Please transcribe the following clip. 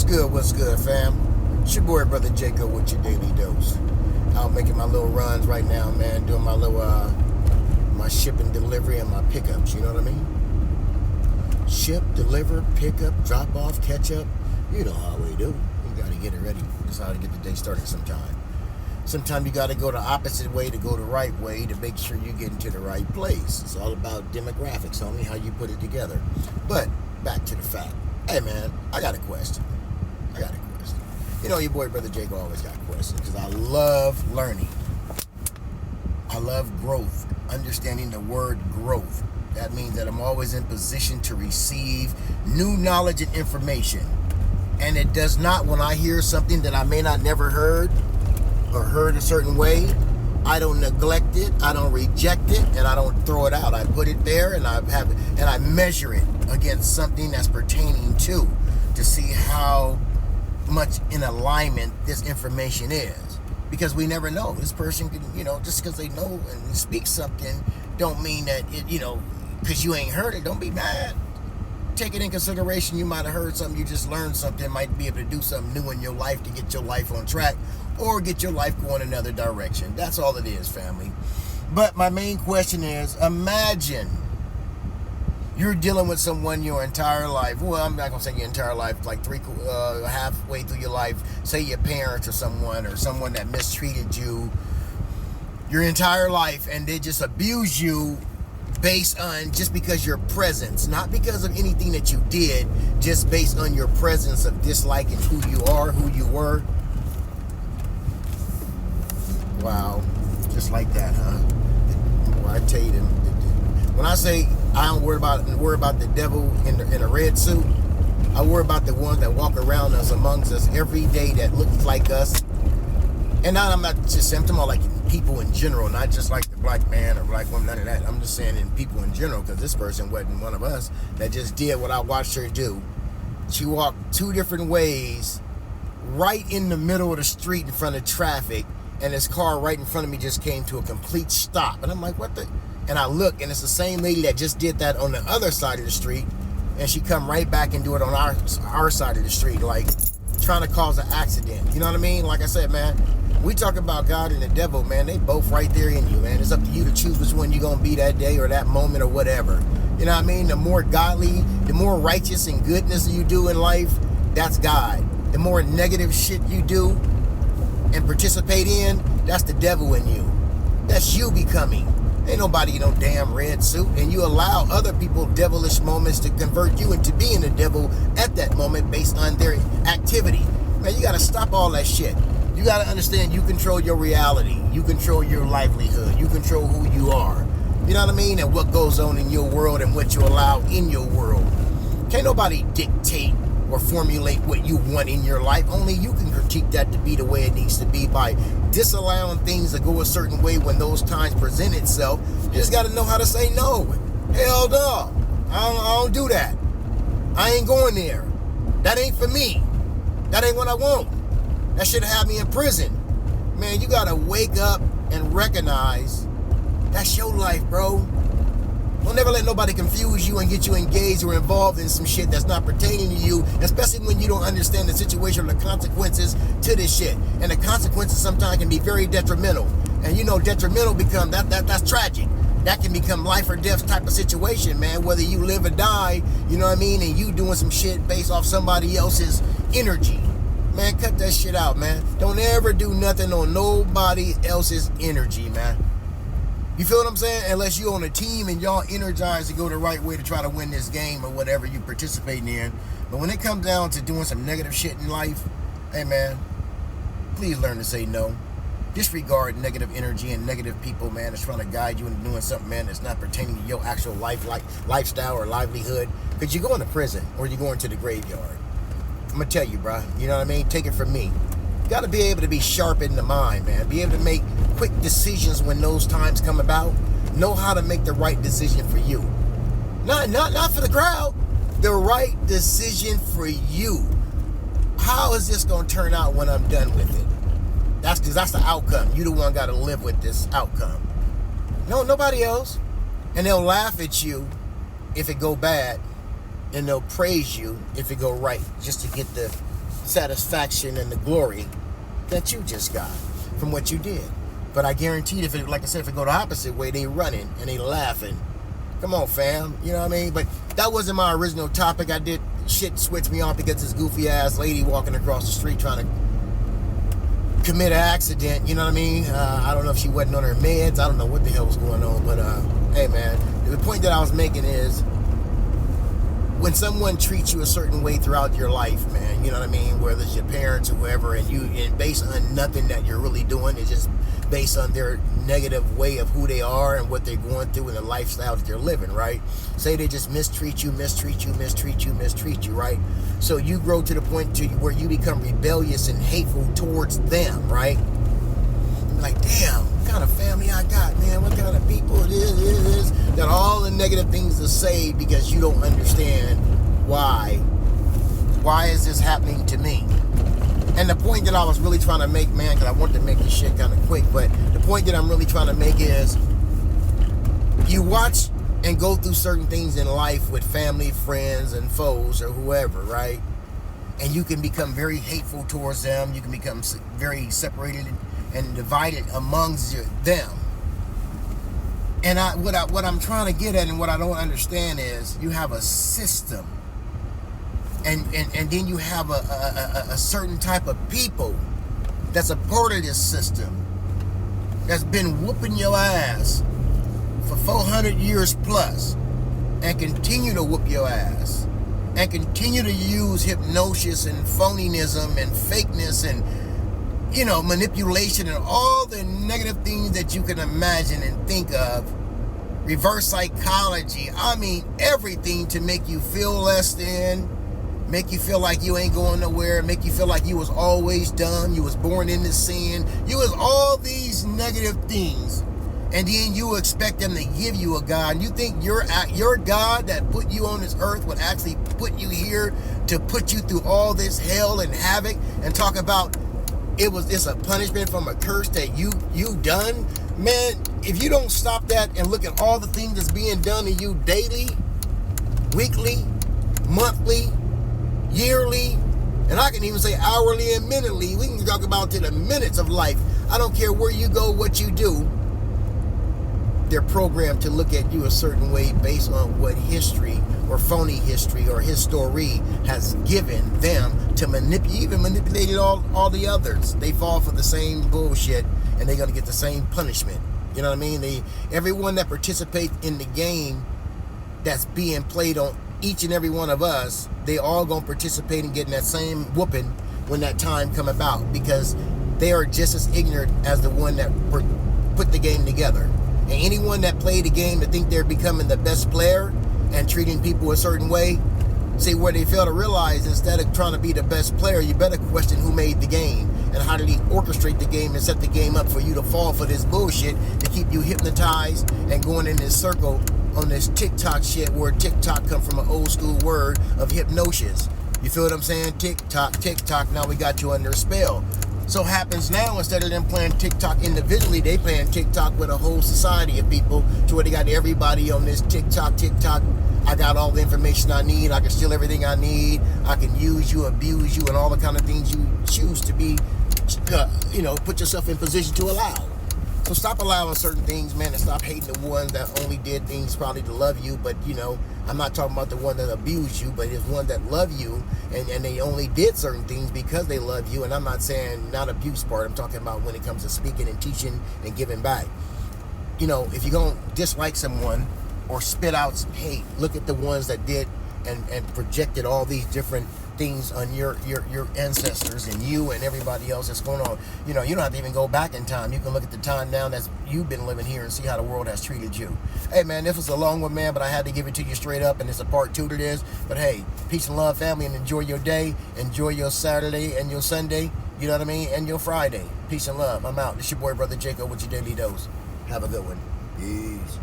What's good, fam? It's your boy, Brother Jacob, with your daily dose. Out making my little runs right now, man. Doing my little, my ship and delivery and my pickups, you know what I mean? Ship, deliver, pickup, drop off, catch up. You know how we do. You gotta get it ready. That's how to get the day started sometime. Sometimes you gotta go the opposite way to go the right way to make sure you get into the right place. It's all about demographics, homie, how you put it together. But, back to the fact. Hey, man, I got a question. You know, your boy, Brother Jake, always got questions because I love learning. I love growth, understanding the word growth. That means that I'm always in position to receive new knowledge and information. And it does not, when I hear something that I may not never heard or heard a certain way, I don't neglect it, I don't reject it, and I don't throw it out. I put it there and I measure it against something that's pertaining to see how much in alignment this information is. Because we never know. This person can, just because they know and speak something don't mean that because you ain't heard it, don't be mad. Take it in consideration. You might have heard something, you just learned something, might be able to do something new in your life to get your life on track or get your life going another direction. That's all it is, family. But my main question is, imagine you're dealing with someone your entire life. Well, I'm not going to say your entire life, like halfway through your life. Say your parents or someone that mistreated you your entire life, and they just abuse you based on just because your presence, not because of anything that you did, just based on your presence of disliking who you are, who you were. Wow, just like that, huh? Well, I tell you, when I say I don't worry about the devil in a red suit, I worry about the ones that walk around us, amongst us every day, that looks like us. And now I'm not just saying, I'm talking about like people in general, not just like the black man or black woman, none of that. I'm just saying in people in general, because this person wasn't one of us that just did what I watched her do. She walked two different ways right in the middle of the street in front of traffic, and this car right in front of me just came to a complete stop. And I'm like, what the? And I look, and it's the same lady that just did that on the other side of the street, and she come right back and do it on our side of the street, like trying to cause an accident. You know what I mean? Like I said, man, we talk about God and the devil, man, they both right there in you, man. It's up to you to choose which one you're going to be that day or that moment or whatever. You know what I mean? The more godly, the more righteous and goodness you do in life, that's God. The more negative shit you do and participate in, that's the devil in you. That's you becoming. Ain't nobody in no damn red suit, and you allow other people devilish moments to convert you into being the devil at that moment based on their activity. Man, you got to stop all that shit. You got to understand you control your reality. You control your livelihood. You control who you are. You know what I mean? And what goes on in your world and what you allow in your world. Can't nobody dictate or formulate what you want in your life. Only you can critique that to be the way it needs to be by disallowing things to go a certain way when those times present itself. You just got to know how to say no. Hell no. I don't do that. I ain't going there. That ain't for me. That ain't what I want. That should have me in prison. Man, you got to wake up and recognize that's your life, bro. Don't never let nobody confuse you and get you engaged or involved in some shit that's not pertaining to you, especially when you don't understand the situation or the consequences to this shit. And the consequences sometimes can be very detrimental. And detrimental become, that's tragic. That can become life or death type of situation, man, whether you live or die, you know what I mean, and you doing some shit based off somebody else's energy. Man, cut that shit out, man. Don't ever do nothing on nobody else's energy, man. You feel what I'm saying? Unless you're on a team and y'all energized to go the right way to try to win this game or whatever you participating in. But when it comes down to doing some negative shit in life, hey man, please learn to say no. Disregard negative energy and negative people, man, that's trying to guide you into doing something, man, that's not pertaining to your actual lifestyle or livelihood. Because you're going to prison or you're going to the graveyard. I'm going to tell you, bro. You know what I mean? Take it from me. You got to be able to be sharp in the mind, man. Be able to make quick decisions when those times come about. Know how to make the right decision for you. Not for the crowd. The right decision for you. How is this going to turn out when I'm done with it? That's because that's the outcome. You the one got to live with this outcome. No, nobody else. And they'll laugh at you if it go bad, and they'll praise you if it go right, just to get the satisfaction and the glory that you just got from what you did. But I guarantee if it, like I said, if it go the opposite way, they running and they laughing. Come on, fam. You know what I mean? But that wasn't my original topic. I did shit switch me off because this goofy ass lady walking across the street trying to commit an accident. You know what I mean? I don't know if she wasn't on her meds. I don't know what the hell was going on. But hey, man, the point that I was making is when someone treats you a certain way throughout your life, man, you know what I mean? Whether it's your parents or whoever, and based on nothing that you're really doing, it's just based on their negative way of who they are and what they're going through and the lifestyle that they're living, right? Say they just mistreat you, right? So you grow to the point to where you become rebellious and hateful towards them, right? You're like, damn, what kind of family I got, man? What kind of people it is? Got all the negative things to say because you don't understand why. Why is this happening to me? And the point that I was really trying to make, man, because I wanted to make this shit kind of quick, but the point that I'm really trying to make is you watch and go through certain things in life with family, friends, and foes or whoever, right? And you can become very hateful towards them. You can become very separated and divided amongst them. And what I'm trying to get at and what I don't understand is you have a system. And then you have a certain type of people that's a part of this system that's been whooping your ass for 400 years plus and continue to whoop your ass and continue to use hypnosis and phoniness and fakeness and, you know, manipulation and all the negative things that you can imagine and think of. Reverse psychology. I mean, everything to make you feel less than, make you feel like you ain't going nowhere, make you feel like you was always done, you was born into sin, you was all these negative things, and then you expect them to give you a God, and you think your God that put you on this earth would actually put you here to put you through all this hell and havoc, and talk about it's a punishment from a curse that you done? Man, if you don't stop that and look at all the things that's being done to you daily, weekly, monthly, yearly, and I can even say hourly and minutely. We can talk about to the minutes of life. I don't care where you go, what you do. They're programmed to look at you a certain way based on what history or phony history or history has given them to manipulate all the others. They fall for the same bullshit and they're going to get the same punishment. You know what I mean? Everyone that participates in the game that's being played on each and every one of us, they all gonna participate in getting that same whooping when that time come about, because they are just as ignorant as the one that put the game together. And anyone that played the game to think they're becoming the best player and treating people a certain way, see, where they fail to realize, instead of trying to be the best player, you better question who made the game and how did he orchestrate the game and set the game up for you to fall for this bullshit to keep you hypnotized and going in this circle on this TikTok shit, where TikTok come from an old school word of hypnosis. You feel what I'm saying? TikTok, now we got you under a spell. So happens now, instead of them playing TikTok individually, they playing TikTok with a whole society of people, to where they got everybody on this TikTok. I got all the information I need. I can steal everything I need. I can use you, abuse you, and all the kind of things you choose to be, put yourself in position to allow. So stop allowing certain things, man, and stop hating the ones that only did things probably to love you. But, I'm not talking about the one that abused you, but it's one that love you, and they only did certain things because they love you. And I'm not saying not abuse part. I'm talking about when it comes to speaking and teaching and giving back. If you're going to dislike someone or spit out some hate, look at the ones that did and projected all these different things on your ancestors and you and everybody else that's going on. You don't have to even go back in time. You can look at the time now that you've been living here and see how the world has treated you. Hey, man, this was a long one, man, but I had to give it to you straight up, and it's a part 2 to this. But hey, peace and love, family, and enjoy your day. Enjoy your Saturday and your Sunday, you know what I mean, and your Friday. Peace and love. I'm out. It's your boy, Brother Jacob, with your daily dose. Have a good one. Peace.